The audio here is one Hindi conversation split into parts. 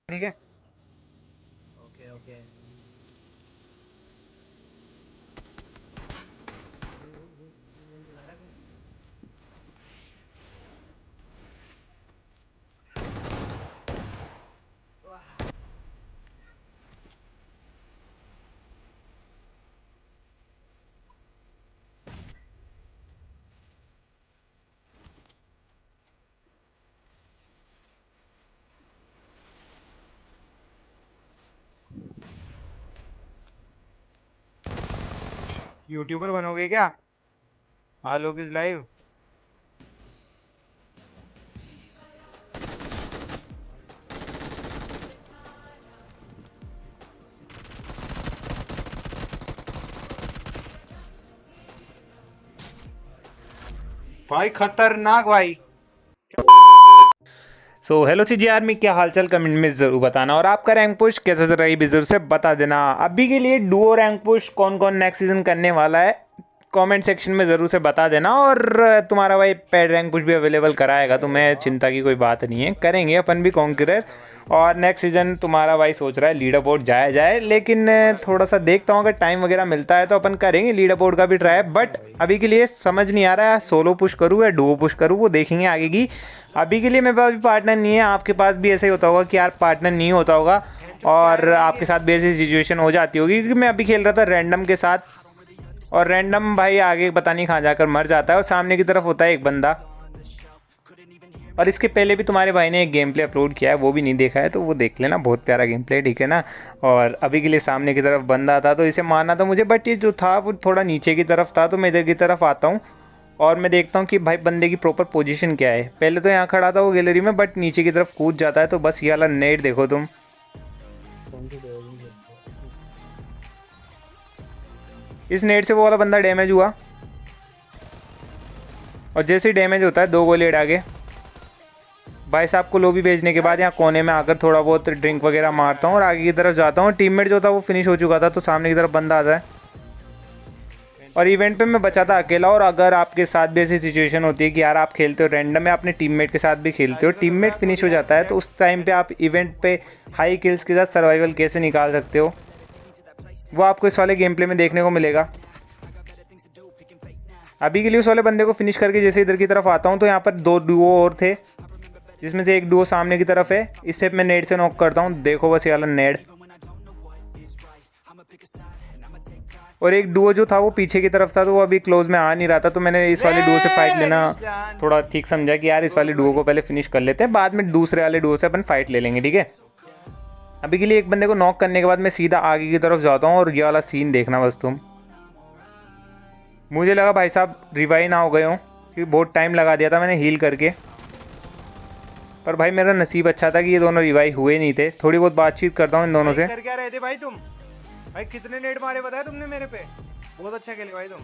ठीक है। Okay okay. यूट्यूबर बनोगे क्या? आलोक इज लाइव। भाई खतरनाक भाई। सो हेलो सीजी आर्मी, क्या हालचाल कमेंट में ज़रूर बताना। और आपका रैंक पुश कैसे चल रही भी ज़रूर से बता देना। अभी के लिए डुओ रैंक पुश कौन कौन नेक्स्ट सीजन करने वाला है कमेंट सेक्शन में ज़रूर से बता देना। और तुम्हारा भाई पेड रैंक पुश भी अवेलेबल कराएगा, तो मैं चिंता की कोई बात नहीं है, करेंगे अपन भी कॉन्करर। और नेक्स्ट सीज़न तुम्हारा भाई सोच रहा है लीडर बोर्ड जाया जाए, लेकिन थोड़ा सा देखता हूँ, अगर टाइम वगैरह मिलता है तो अपन करेंगे लीडर बोर्ड का भी ट्राई। बट अभी के लिए समझ नहीं आ रहा है सोलो पुश करूँ या डुओ पुश करूँ, वो देखेंगे आगे की। अभी के लिए मेरे पास भी पार्टनर नहीं है। आपके पास भी ऐसा ही होता होगा कि यार पार्टनर नहीं होता होगा और आपके साथ भी ऐसी सिचुएशन हो जाती होगी, क्योंकि मैं अभी खेल रहा था रैंडम के साथ, और रैंडम भाई आगे पता नहीं कहाँ जाकर मर जाता है और सामने की तरफ होता है एक बंदा। और इसके पहले भी तुम्हारे भाई ने एक गेम प्ले अपलोड किया है, वो भी नहीं देखा है तो वो देख लेना, बहुत प्यारा गेम प्ले, ठीक है ना। और अभी के लिए सामने की तरफ बंदा था तो इसे मारना था मुझे, बट ये जो था वो थोड़ा नीचे की तरफ था, तो मैं इधर की तरफ आता हूँ और मैं देखता हूँ कि भाई बंदे की प्रॉपर पोजीशन क्या है। पहले तो यहाँ खड़ा था वो गैलरी में, बट नीचे की तरफ कूद जाता है, तो बस ये वाला नेट देखो तुम। इस नेट से वो वाला बंदा डैमेज हुआ, और जैसे ही डैमेज होता है 2 गोली एड आगे। भाई साहब को लोबी भेजने के बाद यहाँ कोने में आकर थोड़ा बहुत ड्रिंक वगैरह मारता हूँ और आगे की तरफ जाता हूँ। टीममेट जो था वो फिनिश हो चुका था, तो सामने की तरफ बंदा आता है। और इवेंट पे मैं बचा था अकेला। और अगर आपके साथ भी ऐसी सिचुएशन होती है कि यार आप खेलते हो रैंडम में, अपने टीममेट के साथ भी खेलते हो, टीममेट फिनिश हो जाता है, तो उस टाइम पे आप इवेंट पे हाई किल्स के साथ सर्वाइवल कैसे निकाल सकते हो, वो आपको इस वाले गेम प्ले में देखने को मिलेगा। अभी के लिए उस वाले बंदे को फिनिश करके जैसे इधर की तरफ आता हूँ, तो यहाँ पर 2 डुओ और थे, जिसमें से एक डुओ सामने की तरफ है। इससे मैं नेड से नॉक करता हूँ, देखो बस ये वाला नेड। और एक डुओ जो था वो पीछे की तरफ था, तो वो अभी क्लोज में आ नहीं रहा था, तो मैंने इस वाले डुओ से फाइट लेना थोड़ा ठीक समझा कि यार इस वाले डुओ को पहले फिनिश कर लेते हैं, बाद में दूसरे वाले डुओ से अपन फाइट ले लेंगे, ठीक है। अभी के लिए एक बंदे को नॉक करने के बाद मैं सीधा आगे की तरफ जाता हूँ, और ये वाला सीन देखना बस तुम। मुझे लगा भाई साहब रिवाइव ना हो गए हों, क्योंकि बहुत टाइम लगा दिया था मैंने हील करके। पर भाई मेरा नसीब अच्छा था कि ये दोनों रिवाइव हुए नहीं थे। थोड़ी बहुत बातचीत करता हूँ इन दोनों से। कर क्या रहे थे भाई तुम? भाई कितने नेट मारे बताया तुमने मेरे पे? बहुत अच्छा खेले भाई तुम।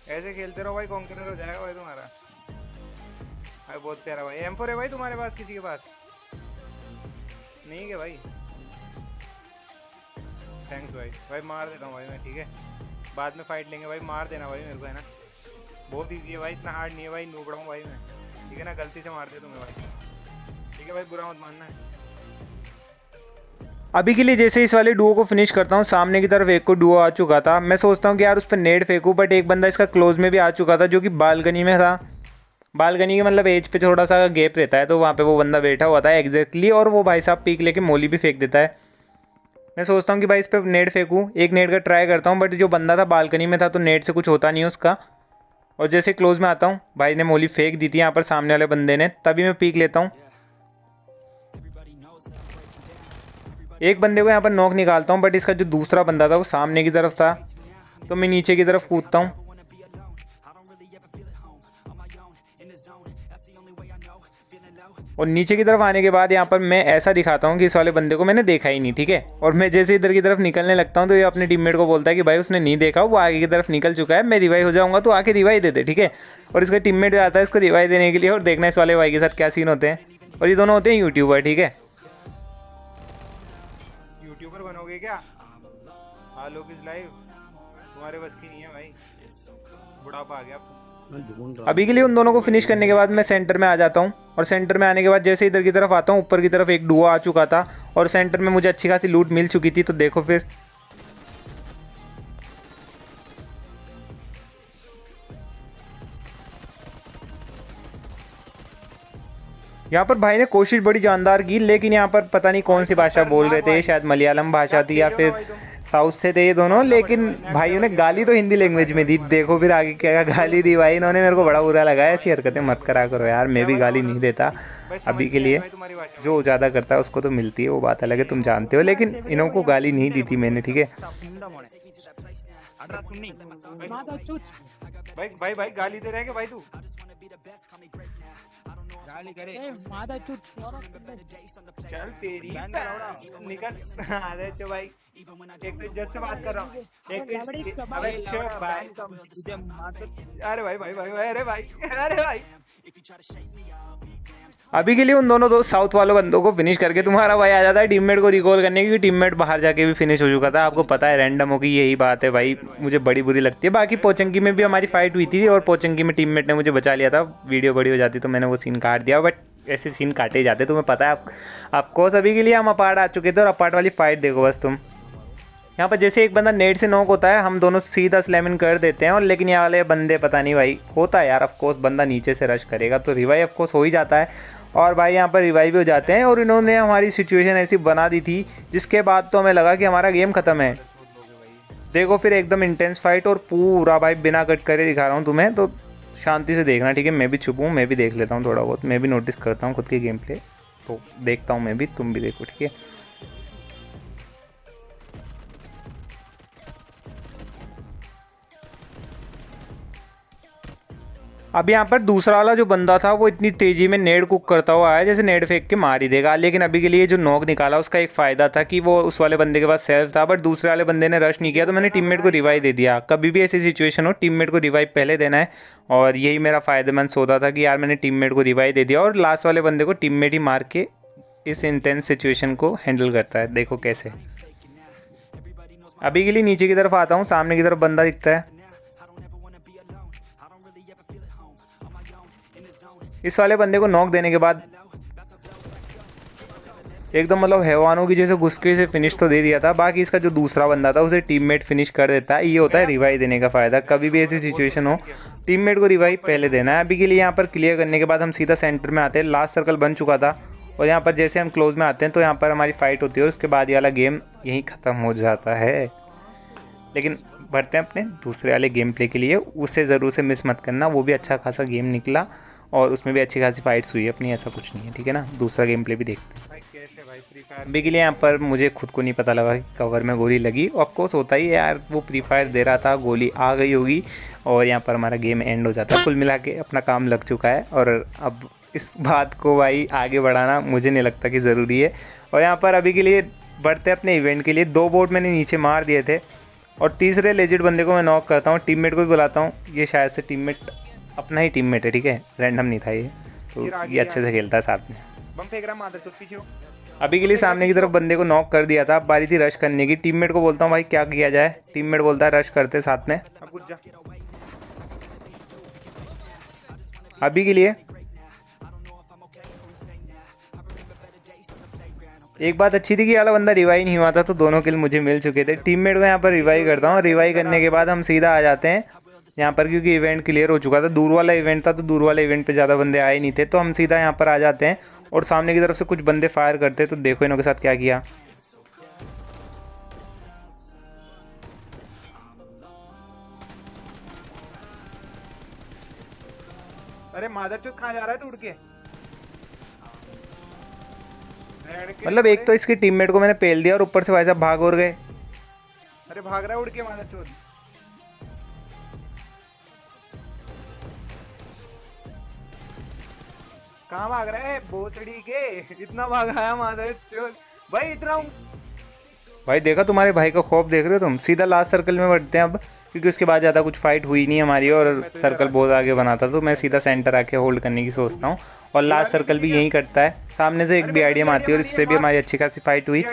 ऐसे खेलते रहो भाई, कॉन्करर हो जाएगा भाई तुम्हारा। भाई बहुत प्यारा भाई। M4 है भाई तुम्हारे पास? किसी के पास नहीं है भाई? थैंक्स भाई। भाई मार देता हूँ भाई मैं, ठीक है। बाद में फाइट लेंगे भाई, मार देना भाई मेरे को, है ना। बहुत ईजी है भाई, इतना हार्ड नहीं है भाई, नूबड़ा हूँ भाई मैं, ठीक है ना। गलती से मार दिया तुम्हें भाई, ठीक है भाई, बुरा मत मानना है। अभी के लिए जैसे इस वाले डुओ को फिनिश करता हूँ, सामने की तरफ एक को डुओ आ चुका था। मैं सोचता हूँ कि यार उस पर नेट फेंकूँ, बट एक बंदा इसका क्लोज में भी आ चुका था, जो कि बालकनी में था। बालकनी के मतलब एज पे थोड़ा सा गैप रहता है, तो वहाँ पे वो बंदा बैठा हुआ था एग्जैक्टली, और वो भाई साहब पीक लेके मोली भी फेंक देता है। मैं सोचता हूँ कि भाई इस पर नेट फेंकूँ, एक नेट का ट्राई करता हूँ, बट जो बंदा था बालकनी में था, तो नेट से कुछ होता नहीं है उसका। और जैसे क्लोज में आता हूँ, भाई ने मोली फेंक दी थी यहाँ पर सामने वाले बंदे ने, तभी मैं पीक लेता हूँ। एक बंदे को यहाँ पर नॉक निकालता हूँ, बट इसका जो दूसरा बंदा था वो सामने की तरफ था, तो मैं नीचे की तरफ कूदता हूँ। और नीचे की तरफ आने के बाद यहाँ पर मैं ऐसा दिखाता हूँ कि इस वाले बंदे को मैंने देखा ही नहीं, ठीक है। और मैं जैसे इधर की तरफ निकलने लगता हूँ, तो ये अपने टीममेट को बोलता है कि भाई उसने नहीं देखा, वो आगे की तरफ निकल चुका है, मैं रिवाइव हो जाऊँगा, तो आके रिवाइव दे दे, ठीक है। और इसका टीममेट भी आता है इसको रिवाइव देने के लिए, और देखना इस वाले भाई के साथ क्या सीन होते हैं। और ये दोनों होते हैं यूट्यूबर, ठीक है। यूट्यूबर बनोगे क्या? आलोक इज लाइव। तुम्हारे बस की नहीं है भाई, बुढ़ापा आ गया। अभी के लिए उन दोनों को फिनिश करने के बाद मैं सेंटर में आ जाता हूँ, और सेंटर में आने के बाद जैसे इधर की तरफ आता हूँ, ऊपर की तरफ एक डुओ आ चुका था और सेंटर में मुझे अच्छी खासी लूट मिल चुकी थी। तो देखो फिर यहाँ पर भाई ने कोशिश बड़ी जानदार की, लेकिन यहाँ पर पता नहीं कौन सी भाषा बोल रहे थे, शायद मलयालम भाषा थी या फिर साउथ से थे ये दोनों, लेकिन भाइयों ने गाली तो हिंदी लैंग्वेज में दी। देखो फिर आगे क्या गाली दी भाई इन्होंने, मेरे को बड़ा बुरा लगा। ऐसी हरकतें मत करा करो यार, मैं भी गाली नहीं देता अभी के लिए, जो ज़्यादा करता है उसको तो मिलती है, वो बात अलग है, तुम जानते हो, लेकिन इन्हों को गाली नहीं दी थी मैंने, ठीक है। भाई भाई भाई गाली दे रहा है क्या भाई तू? गाली करे चल तेरी निकल। अरे चो भाई, एक तो इज्जत से बात कर रहा हूँ, एक तो अबे चुप भाई। अरे भाई भाई भाई अरे भाई अरे भाई। अभी के लिए उन दोनों दो साउथ वालों बंदों को फिनिश करके तुम्हारा भाई आ जाता है टीममेट को रिकॉल करने, क्योंकि टीममेट बाहर जाके भी फिनिश हो चुका था। आपको पता है रैंडमों की यही बात है भाई, मुझे बड़ी बुरी लगती है। बाकी पोचंकी में भी हमारी फाइट हुई थी और पोचंकी में टीममेट ने मुझे बचा लिया था। वीडियो बड़ी हो जाती तो मैंने वो सीन काट दिया, बट ऐसे सीन काटे ही जाते, तुम्हें पता है। आपको अभी के लिए हम अपार्ट आ चुके थे और अपार्ट वाली फाइट देखो बस तुम। यहाँ पर जैसे एक बंदा नेट से नॉक होता है, हम दोनों सीधा स्लैमिन कर देते हैं, और लेकिन ये वाले बंदे पता नहीं भाई, होता है यार ऑफकोर्स, बंदा नीचे से रश करेगा तो रिवाइव ऑफकोर्स हो ही जाता है, और भाई यहाँ पर रिवाइव भी हो जाते हैं। और इन्होंने हमारी सिचुएशन ऐसी बना दी थी जिसके बाद तो हमें लगा कि हमारा गेम ख़त्म है। देखो फिर एकदम इंटेंस फाइट, और पूरा भाई बिना कट करे दिखा रहा हूँ तुम्हें, तो शांति से देखना, ठीक है। मैं भी छुपूँ, मैं भी देख लेता हूँ थोड़ा बहुत, मैं भी नोटिस करता हूँ खुद के गेम प्ले, तो देखता हूँ मैं भी, तुम भी देखो, ठीक है। अब यहाँ पर दूसरा वाला जो बंदा था वो इतनी तेज़ी में नेड कुक करता हुआ आया जैसे नेड फेंक के मार ही देगा, लेकिन अभी के लिए जो नॉक निकाला उसका एक फ़ायदा था कि वो उस वाले बंदे के पास सेल्फ था, बट दूसरे वाले बंदे ने रश नहीं किया, तो मैंने टीममेट को रिवाइव दे दिया। कभी भी ऐसी सिचुएशन हो टीममेट को रिवाइव पहले देना है, और यही मेरा फ़ायदेमंद सौदा था कि यार मैंने टीममेट को रिवाइव दे दिया, और लास्ट वाले बंदे को टीममेट ही मार के इस इंटेंस सिचुएशन को हैंडल करता है। देखो कैसे। अभी के लिए नीचे की तरफ आता हूँ, सामने की तरफ बंदा दिखता है। इस वाले बंदे को नॉक देने के बाद एकदम मतलब हैवानों की जैसे घुसके से फिनिश तो दे दिया था। बाकी इसका जो दूसरा बंदा था उसे टीममेट फिनिश कर देता है। ये होता है रिवाइव देने का फ़ायदा। कभी भी ऐसी सिचुएशन हो टीममेट को रिवाइव पहले देना है। अभी के लिए यहाँ पर क्लियर करने के बाद हम सीधा सेंटर में आते हैं। लास्ट सर्कल बन चुका था, और यहाँ पर जैसे हम क्लोज में आते हैं तो यहाँ पर हमारी फाइट होती है, और उसके बाद ये वाला गेम यहीं ख़त्म हो जाता है। लेकिन बढ़ते हैं अपने दूसरे वाले गेम प्ले के लिए, उससे ज़रूर से मिस मत करना, वो भी अच्छा खासा गेम निकला और उसमें भी अच्छी खासी फाइट्स हुई है अपनी, ऐसा कुछ नहीं है, ठीक है ना। दूसरा गेम प्ले भी देखते हैं। अभी के लिए यहाँ पर मुझे खुद को नहीं पता लगा कि कवर में गोली लगी। ऑफकोर्स होता ही है यार, वो फ्री फायर दे रहा था, गोली आ गई होगी और यहाँ पर हमारा गेम एंड हो जाता है। कुल मिला के अपना काम लग चुका है, और अब इस बात को भाई आगे बढ़ाना मुझे नहीं लगता कि ज़रूरी है। और यहाँ पर अभी के लिए बढ़ते हैं अपने इवेंट के लिए। 2 बोट मैंने नीचे मार दिए थे, और तीसरे लेजिट बंदे को मैं नॉक करता हूँ। टीममेट को भी बुलाता हूँ, ये शायद से टीममेट अपना ही टीममेट है, ठीक है, रैंडम नहीं था ये, तो ये अच्छे से खेलता है साथ में। बम फेंक रहा मादर चोद पीछे हो। अभी के लिए सामने की तरफ बंदे को नॉक कर दिया था। अब बारी थी रश करने की। टीममेट को बोलता हूँ भाई क्या किया जाए, टीममेट बोलता है रश करते साथ में। अभी के लिए एक बात अच्छी थी कि वाला बंदा रिवाइव नहीं हुआ था, तो दोनों किल मुझे मिल चुके थे। टीममेट को यहाँ पर रिवाइव करता हूँ। रिवाइव करने के बाद हम सीधा आ जाते हैं यहाँ पर, क्योंकि इवेंट क्लियर हो चुका था। दूर वाला इवेंट था, तो दूर वाले इवेंट पे ज़्यादा बंदे आए नहीं थे, तो हम सीधा यहाँ पर आ जाते हैं। और सामने की तरफ से कुछ बंदे फायर करते हैं, तो देखो इन्हों के साथ क्या किया। अरे मादरचोद कहाँ जा रहा है टूट के? मतलब एक तो इसके टीममेट को मैंने पेल दिया और ऊपर से भाई साहब भाग और गए। अरे भाग रहा है उड़ के मादरचोद। कहाँ भाग रहा है भोसड़ी के? इतना भाग आया मादरचोद भाई, इतना भाई देखा तुम्हारे भाई का खौफ देख रहे हो तुम। सीधा लास्ट सर्कल में बढ़ते हैं अब, क्योंकि उसके बाद ज़्यादा कुछ फाइट हुई नहीं हमारी और सर्कल बहुत आगे बना था, तो मैं सीधा सेंटर आके होल्ड करने की सोचता हूँ। और लास्ट सर्कल भी यहीं कटता है। सामने से एक BRDM आती है और इससे भी हमारी अच्छी खासी फाइट हुई।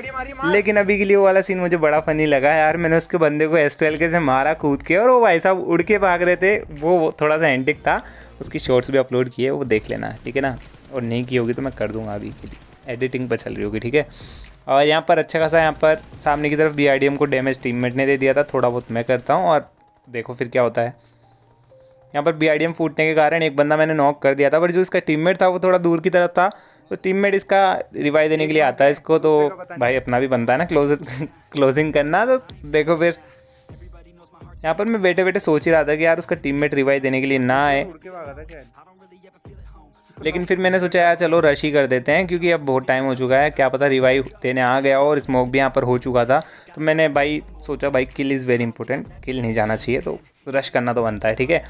लेकिन अभी के लिए वो वाला सीन मुझे बड़ा फनी लगा यार। मैंने उसके बंदे को S12 से मारा कूद के, और वो भाई साहब उड़ के भाग रहे थे। वो थोड़ा सा एंटिक था। उसकी शॉर्ट्स भी अपलोड किए, वो देख लेना, ठीक है ना। और नहीं की होगी तो मैं कर दूँगा, अभी के लिए एडिटिंग पर चल रही होगी, ठीक है। और यहाँ पर अच्छा खासा यहाँ पर सामने की तरफ BRDM को डैमेज टीममेट ने दे दिया था, थोड़ा बहुत मैं करता हूँ और देखो फिर क्या होता है। यहाँ पर BRDM फूटने के कारण एक बंदा मैंने नॉक कर दिया था, बट जो इसका टीममेट था वो थोड़ा दूर की तरफ था। तो टीममेट इसका रिवाइव देने के लिए आता है इसको, तो भाई अपना भी बनता है ना क्लोजिंग करना। तो देखो फिर यहाँ पर मैं बैठे बैठे सोच ही रहा था कि यार उसका टीममेट रिवाइव देने के लिए ना आए, लेकिन फिर मैंने सोचा यार चलो रश ही कर देते हैं, क्योंकि अब बहुत टाइम हो चुका है, क्या पता रिवाइव देने आ गया और स्मोक भी यहाँ पर हो चुका था। तो मैंने भाई सोचा भाई किल इज़ वेरी इंपॉर्टेंट, किल नहीं जाना चाहिए, तो रश करना तो बनता है, ठीक है।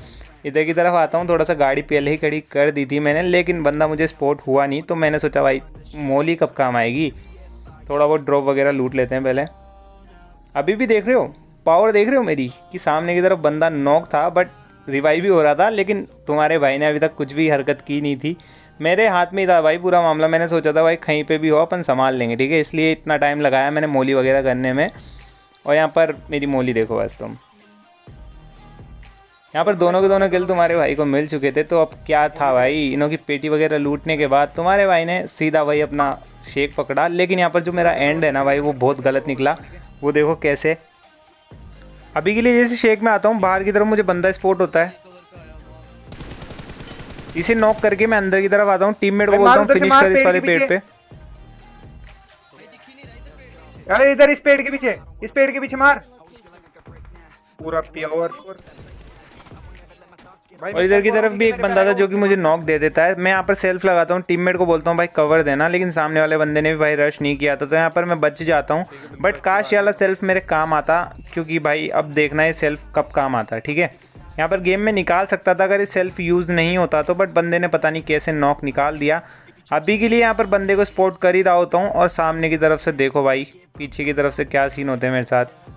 इधर की तरफ आता हूँ, थोड़ा सा गाड़ी पहले ही खड़ी कर दी थी मैंने, लेकिन बंदा मुझे स्पॉट हुआ नहीं। तो मैंने सोचा भाई मोली कब काम आएगी, थोड़ा बहुत ड्रॉप वगैरह लूट लेते हैं पहले। अभी भी देख रहे हो पावर, देख रहे हो मेरी, कि सामने की तरफ बंदा नॉक था बट रिवाइव भी हो रहा था, लेकिन तुम्हारे भाई ने अभी तक कुछ भी हरकत की नहीं थी। मेरे हाथ में ही था भाई पूरा मामला। मैंने सोचा था भाई कहीं पे भी हो अपन संभाल लेंगे, ठीक है, इसलिए इतना टाइम लगाया मैंने मोली वगैरह करने में। और यहाँ पर मेरी मोली देखो बस तुम, यहाँ पर दोनों के दोनों किल तुम्हारे भाई को मिल चुके थे। तो अब क्या था भाई, इनों की पेटी वगैरह लूटने के बाद तुम्हारे भाई ने सीधा भाई अपना शेक पकड़ा। लेकिन यहाँ पर जो मेरा एंड है ना भाई, वो बहुत गलत निकला। वो देखो कैसे, अभी के लिए जैसे शेक में आता हूँ, बाहर की तरफ मुझे बंदा स्पॉट होता है, इसे नॉक करके मैं अंदर की तरफ आता हूँ। टीममेट को बोलता हूँ फिनिश कर इस वाले पेड़ पे। अरे इधर इस पेड़ के पीछे, इस पेड़ के पीछे मार, पूरा प्योर। और इधर की तरफ भी एक बंदा था जो कि मुझे नॉक दे देता है। मैं यहाँ पर सेल्फ लगाता हूँ, टीममेट को बोलता हूँ भाई कवर देना, लेकिन सामने वाले बंदे ने भी भाई रश नहीं किया था, तो यहाँ पर मैं बच जाता हूँ। बट काश ये वाला सेल्फ मेरे काम आता, क्योंकि भाई अब देखना है सेल्फ कब काम आता है, ठीक है। यहाँ पर गेम में निकाल सकता था अगर ये सेल्फ यूज़ नहीं होता तो, बट बंदे ने पता नहीं कैसे नॉक निकाल दिया। अभी के लिए यहाँ पर बंदे को स्पॉट कर ही रहा होता हूँ। और सामने की तरफ से देखो भाई, पीछे की तरफ से क्या सीन होते हैं मेरे साथ।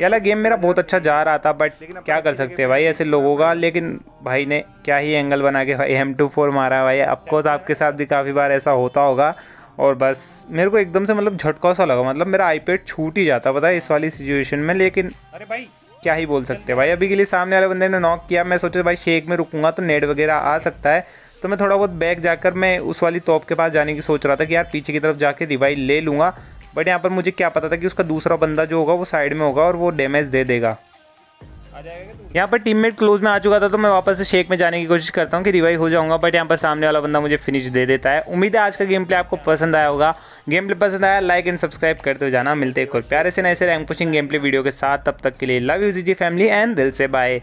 यार गेम मेरा बहुत अच्छा जा रहा था, बट क्या कर सकते हैं भाई ऐसे लोगों का। लेकिन भाई ने क्या ही एंगल बना के भाई M24 मारा भाई। आपको तो आपके साथ भी काफ़ी बार ऐसा होता होगा। और बस मेरे को एकदम से मतलब झटका सा लगा, मतलब मेरा आईपैड छूट ही जाता पता है इस वाली सिचुएशन में। लेकिन अरे भाई क्या ही बोल सकते हैं भाई। अभी के लिए सामने वाले बंदे ने नॉक किया, मैं सोचा भाई शेक में रुकूंगा तो नेट वगैरह आ सकता है, तो मैं थोड़ा बहुत बैक जाकर मैं उस वाली तोप के पास जाने की सोच रहा था कि यार पीछे की तरफ जाके रिवाइव ले लूँगा। बट यहाँ पर मुझे क्या पता था कि उसका दूसरा बंदा जो होगा वो साइड में होगा और वो डैमेज दे देगा। यहाँ पर टीममेट क्लोज में आ चुका था, तो मैं वापस से शेक में जाने की कोशिश करता हूँ कि रिवाइव हो जाऊंगा, बट यहाँ पर सामने वाला बंदा मुझे फिनिश दे देता है। उम्मीद है आज का गेम प्ले आपको पसंद आया होगा। गेम प्ले पसंद आया लाइक एंड सब्सक्राइब करते हुए जाना। मिलते हैं एक और प्यारे से नए से rank pushing game play video के साथ, तब तक के लिए लव यू जीजी फैमिली एंड दिल से बाय।